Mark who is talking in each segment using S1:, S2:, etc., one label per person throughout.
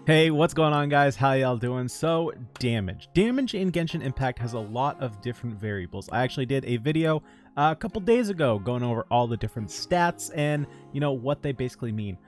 S1: Hey, what's going on, guys? How y'all doing? So, damage in Genshin Impact has a lot of different variables. I actually did a video a couple days ago going over all the different stats and what they basically mean.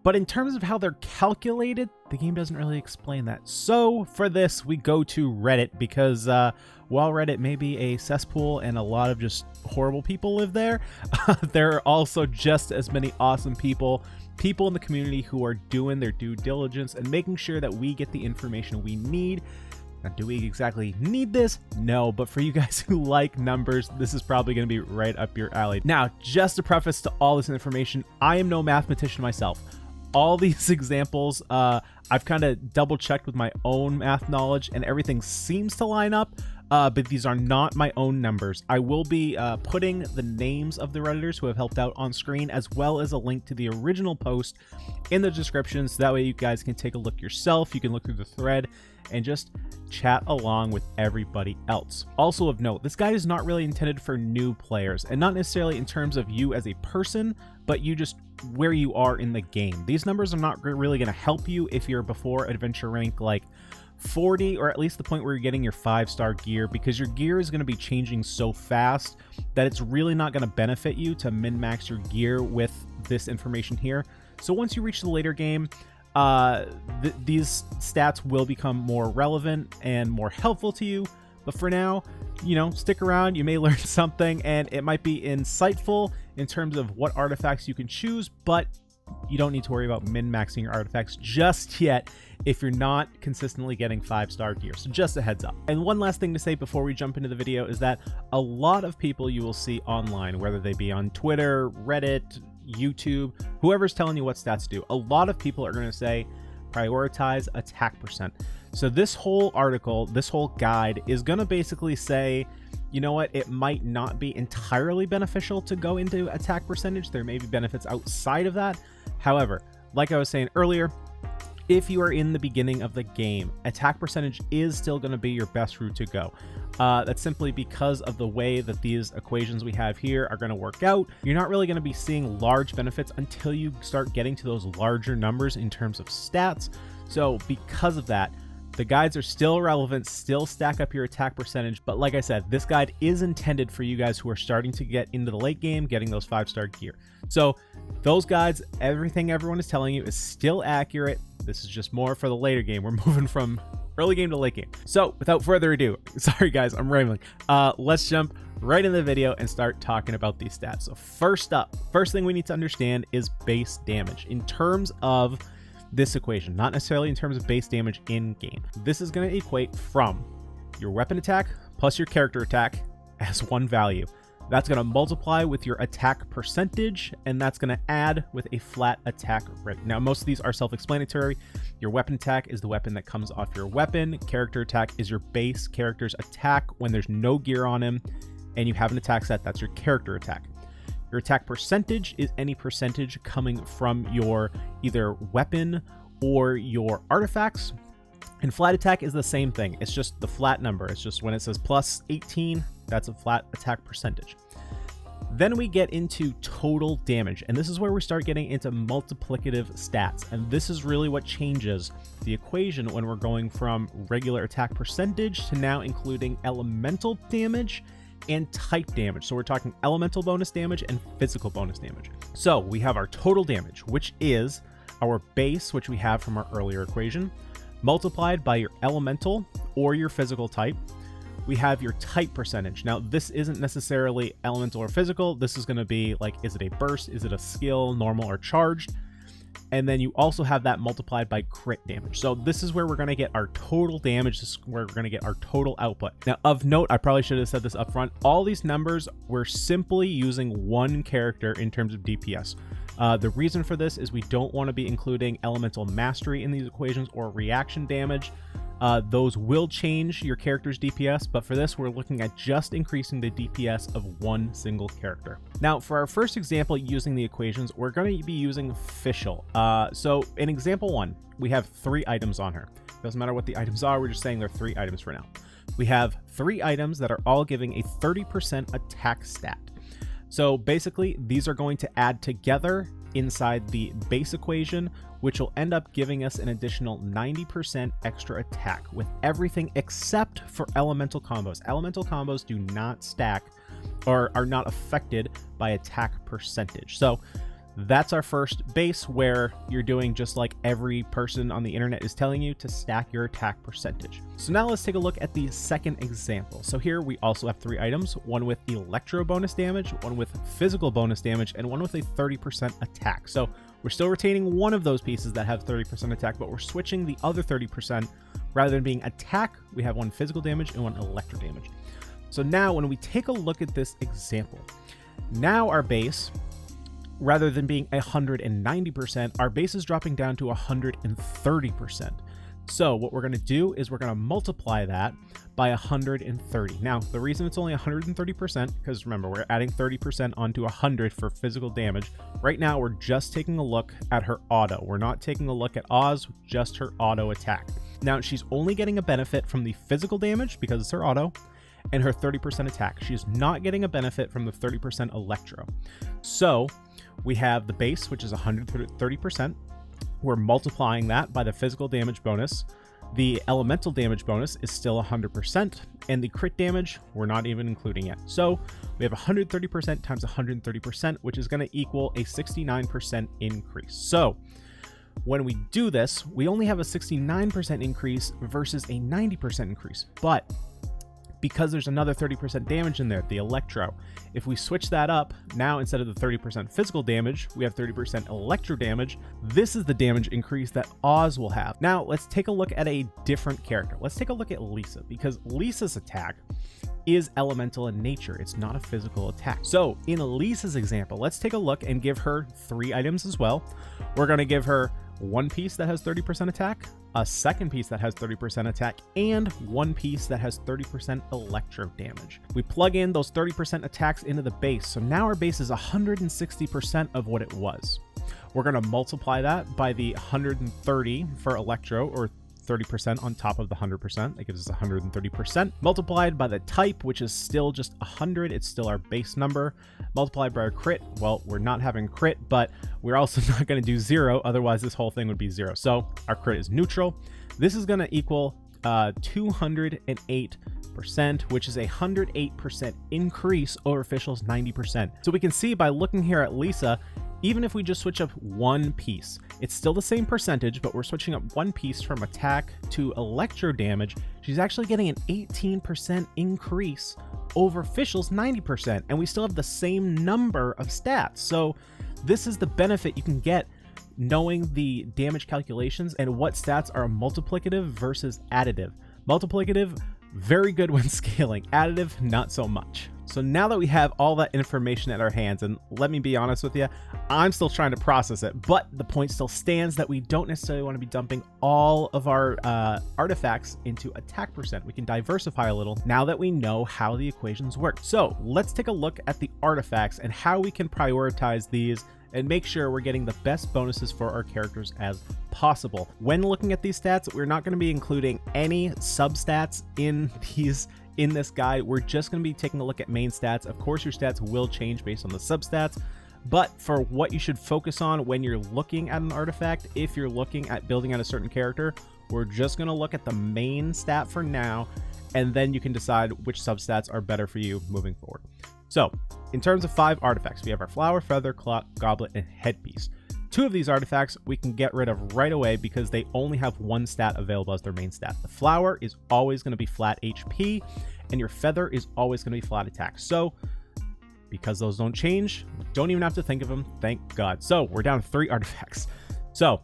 S1: But in terms of how they're calculated, the game doesn't really explain that. So for this, we go to Reddit because while Reddit may be a cesspool and a lot of just horrible people live there, there are also just as many awesome people in the community who are doing their due diligence and making sure that we get the information we need. Now, do we exactly need this? No, but for you guys who like numbers, this is probably going to be right up your alley. Now, just a preface to all this information, I am no mathematician myself. All these examples, I've kind of double checked with my own math knowledge and everything seems to line up, but these are not my own numbers. I will be putting the names of the Redditors who have helped out on screen, as well as a link to the original post in the description, so that way you guys can take a look yourself. You can look through the thread and just chat along with everybody else. Also of note, this guide is not really intended for new players, and not necessarily in terms of you as a person, but you just where you are in the game. These numbers are not really going to help you if you're before adventure rank like 40, or at least the point where you're getting your 5-star gear, because your gear is going to be changing so fast that it's really not going to benefit you to min-max your gear with this information here. So once you reach the later game, these stats will become more relevant and more helpful to you. But for now, stick around. You may learn something, and it might be insightful in terms of what artifacts you can choose, but you don't need to worry about min-maxing your artifacts just yet if you're not consistently getting 5-star gear. So just a heads up. And one last thing to say before we jump into the video is that a lot of people you will see online, whether they be on Twitter, Reddit, YouTube, whoever's telling you what stats to do, a lot of people are going to say prioritize attack percent. So this whole article, this whole guide is going to basically say, you know what, it might not be entirely beneficial to go into attack percentage. There may be benefits outside of that. However, like I was saying earlier, if you are in the beginning of the game, attack percentage is still going to be your best route to go. That's simply because of the way that these equations we have here are going to work out. You're not really going to be seeing large benefits until you start getting to those larger numbers in terms of stats. So because of that, the guides are still relevant, still stack up your attack percentage. But like I said, this guide is intended for you guys who are starting to get into the late game, getting those 5-star gear. So those guides, everything everyone is telling you is still accurate. This is just more for the later game. We're moving from early game to late game. So without further ado, sorry guys, I'm rambling. Let's jump right in the video and start talking about these stats. So first thing we need to understand is base damage in terms of this equation, not necessarily in terms of base damage in game. This is going to equate from your weapon attack plus your character attack as one value. That's going to multiply with your attack percentage, and that's going to add with a flat attack rate. Now, most of these are self-explanatory. Your weapon attack is the weapon that comes off your weapon. Character attack is your base character's attack when there's no gear on him, and you have an attack set. That's your character attack. Your attack percentage is any percentage coming from your either weapon or your artifacts. And flat attack is the same thing. It's just the flat number. It's just when it says plus 18, that's a flat attack percentage. Then we get into total damage, and this is where we start getting into multiplicative stats. And this is really what changes the equation when we're going from regular attack percentage to now including elemental damage and type damage. So we're talking elemental bonus damage and physical bonus damage. So we have our total damage, which is our base, which we have from our earlier equation, multiplied by your elemental or your physical type. We have your type percentage. Now, this isn't necessarily elemental or physical. This is going to be like, is it a burst? Is it a skill, normal, or charged? And then you also have that multiplied by crit damage. So this is where we're going to get our total damage. This is where we're going to get our total output. Now, of note, I probably should have said this up front. All these numbers, we're simply using one character in terms of DPS. The reason for this is we don't want to be including elemental mastery in these equations or reaction damage. Those will change your character's DPS, but for this, we're looking at just increasing the DPS of one single character. Now, for our first example using the equations, we're going to be using Fischl. So in example 1, we have 3 items on her. Doesn't matter what the items are, we're just saying they're 3 items for now. We have 3 items that are all giving a 30% attack stat. So basically, these are going to add together inside the base equation, which will end up giving us an additional 90% extra attack with everything except for elemental combos. Elemental combos do not stack or are not affected by attack percentage. So that's our first base, where you're doing just like every person on the internet is telling you, to stack your attack percentage. So now let's take a look at the second example. So here we also have 3 items, one with electro bonus damage, one with physical bonus damage, and one with a 30% attack. So we're still retaining one of those pieces that have 30% attack, but we're switching the other 30%. Rather than being attack, we have one physical damage and one electro damage. So now when we take a look at this example, now our base, rather than being 190%, our base is dropping down to 130%. So what we're going to do is we're going to multiply that by 130. Now, the reason it's only 130%, because remember, we're adding 30% onto 100 for physical damage. Right now, we're just taking a look at her auto. We're not taking a look at Oz, just her auto attack. Now, she's only getting a benefit from the physical damage because it's her auto, and her 30% attack. She's not getting a benefit from the 30% electro. So we have the base, which is 130%. We're multiplying that by the physical damage bonus. The elemental damage bonus is still 100%, and the crit damage, we're not even including it. So we have 130% times 130%, which is going to equal a 69% increase. So when we do this, we only have a 69% increase versus a 90% increase. But because there's another 30% damage in there, the electro, if we switch that up, now instead of the 30% physical damage, we have 30% electro damage. This is the damage increase that Oz will have. Now let's take a look at a different character. Let's take a look at Lisa, because Lisa's attack is elemental in nature. It's not a physical attack. So in Lisa's example, let's take a look and give her 3 items as well. We're going to give her one piece that has 30% attack, a second piece that has 30% attack, and one piece that has 30% electro damage. We plug in those 30% attacks into the base, so now our base is 160% of what it was. We're going to multiply that by the 130 for electro, or 30% on top of the 100%. That gives us 130%. Multiplied by the type, which is still just 100. It's still our base number. Multiplied by our crit. Well, we're not having crit, but we're also not going to do 0. Otherwise, this whole thing would be 0. So our crit is neutral. This is going to equal 208%, which is a 108% increase over Official's 90%. So we can see by looking here at Lisa, even if we just switch up one piece, it's still the same percentage, but we're switching up one piece from attack to electro damage. She's actually getting an 18% increase over Official's 90%, and we still have the same number of stats. So this is the benefit you can get knowing the damage calculations and what stats are multiplicative versus additive. Multiplicative, very good when scaling. Additive, not so much. So now that we have all that information at our hands, and let me be honest with you, I'm still trying to process it, but the point still stands that we don't necessarily want to be dumping all of our artifacts into attack percent. We can diversify a little now that we know how the equations work. So let's take a look at the artifacts and how we can prioritize these and make sure we're getting the best bonuses for our characters as possible. When looking at these stats, we're not going to be including any substats in this guide. We're just going to be taking a look at main stats. Of course, your stats will change based on the substats, but for what you should focus on when you're looking at an artifact, if you're looking at building out a certain character, we're just going to look at the main stat for now, and then you can decide which substats are better for you moving forward. So in terms of 5 artifacts, we have our flower, feather, clock, goblet, and headpiece. 2 of these artifacts we can get rid of right away because they only have one stat available as their main stat. The flower is always going to be flat HP, and your feather is always going to be flat attack. So because those don't change, don't even have to think of them, thank God. So we're down to 3 artifacts. So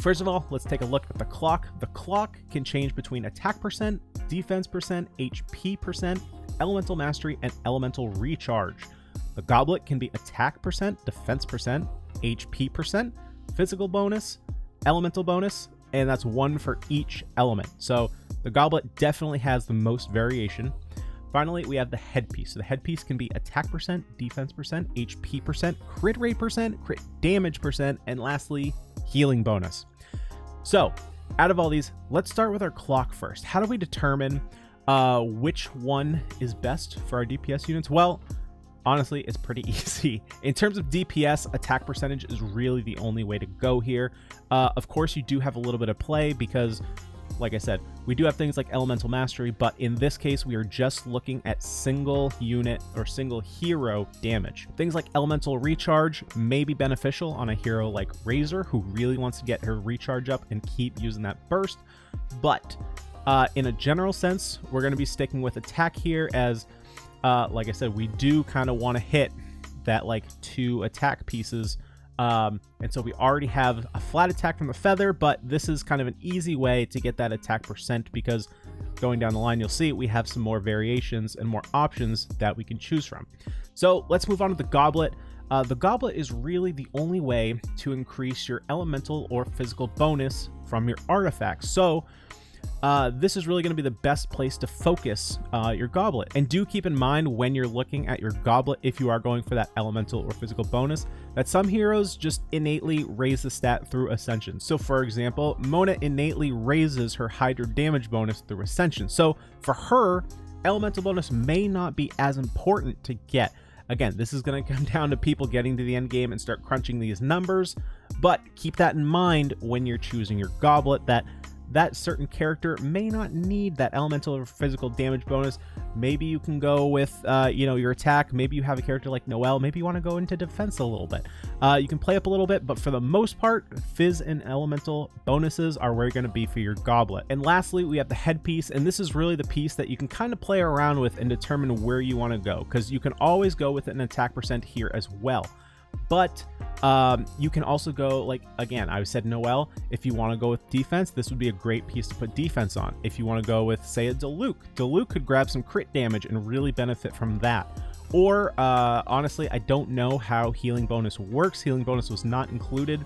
S1: first of all, let's take a look at the clock. The clock can change between attack percent, defense percent, HP percent, elemental mastery, and elemental recharge. The goblet can be attack percent, defense percent, HP percent, physical bonus, elemental bonus, and that's 1 for each element. So the goblet definitely has the most variation. Finally, we have the headpiece. So the headpiece can be attack percent, defense percent, HP percent, crit rate percent, crit damage percent, and lastly, healing bonus. So out of all these, let's start with our clock first. How do we determine which one is best for our DPS units? Well, honestly, it's pretty easy. In terms of DPS, attack percentage is really the only way to go here. Of course, you do have a little bit of play because, like I said, we do have things like elemental mastery, but in this case, we are just looking at single unit or single hero damage. Things like elemental recharge may be beneficial on a hero like Razor, who really wants to get her recharge up and keep using that burst. But in a general sense, we're going to be sticking with attack here as, like I said, we do kind of want to hit that like 2 attack pieces. And so we already have a flat attack from the feather, but this is kind of an easy way to get that attack percent because going down the line, you'll see we have some more variations and more options that we can choose from. So let's move on to the goblet. The goblet is really the only way to increase your elemental or physical bonus from your artifacts. So this is really going to be the best place to focus your goblet. And do keep in mind when you're looking at your goblet, if you are going for that elemental or physical bonus, that some heroes just innately raise the stat through Ascension. So for example, Mona innately raises her Hydra damage bonus through Ascension. So for her, elemental bonus may not be as important to get. Again, this is going to come down to people getting to the end game and start crunching these numbers, but keep that in mind when you're choosing your goblet, that certain character may not need that elemental or physical damage bonus. Maybe you can go with, your attack. Maybe you have a character like Noelle. Maybe you want to go into defense a little bit. You can play up a little bit, but for the most part, Fizz and elemental bonuses are where you're going to be for your goblet. And lastly, we have the headpiece, and this is really the piece that you can kind of play around with and determine where you want to go, because you can always go with an attack percent here as well. But you can also go, like, again, I said Noelle. If you want to go with defense, this would be a great piece to put defense on. If you want to go with, say, a Diluc could grab some crit damage and really benefit from that. Or honestly, I don't know how healing bonus works. Healing bonus was not included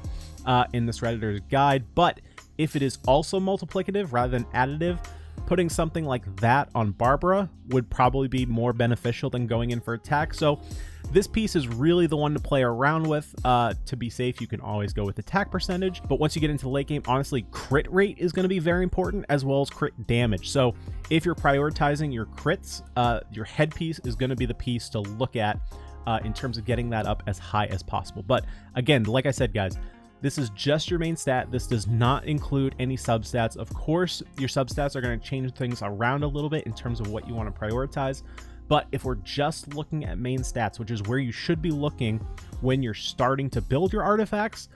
S1: in this Redditor's guide, but if it is also multiplicative rather than additive, putting something like that on Barbara would probably be more beneficial than going in for attack. So this piece is really the one to play around with. To be safe, you can always go with attack percentage, but once you get into the late game, honestly, crit rate is going to be very important, as well as crit damage. So if you're prioritizing your crits, your headpiece is going to be the piece to look at in terms of getting that up as high as possible. But again, like I said, guys, this is just your main stat. This does not include any substats. Of course, your substats are going to change things around a little bit in terms of what you want to prioritize. But if we're just looking at main stats, which is where you should be looking when you're starting to build your artifacts,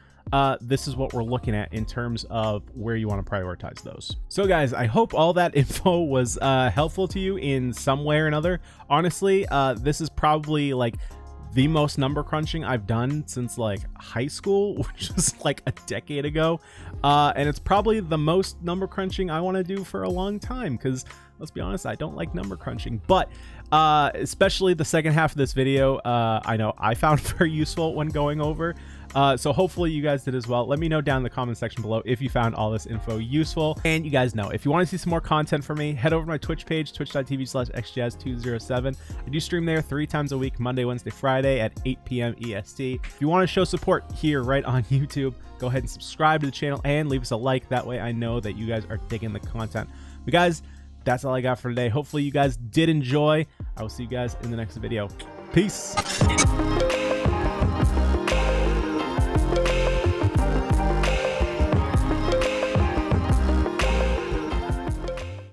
S1: this is what we're looking at in terms of where you want to prioritize those. So guys, I hope all that info was helpful to you in some way or another. Honestly, this is probably like the most number crunching I've done since like high school, which was like a decade ago. And it's probably the most number crunching I want to do for a long time, because let's be honest, I don't like number crunching. But especially the second half of this video, I know I found very useful when going over. So hopefully you guys did as well. Let me know down in the comment section below if you found all this info useful. And you guys know, if you want to see some more content from me, head over to my Twitch page, twitch.tv/xjazz207. I do stream there 3 times a week, Monday, Wednesday, Friday at 8 p.m. EST. If you want to show support here right on YouTube, go ahead and subscribe to the channel and leave us a like. That way I know that you guys are digging the content. But guys, that's all I got for today. Hopefully you guys did enjoy. I will see you guys in the next video. Peace.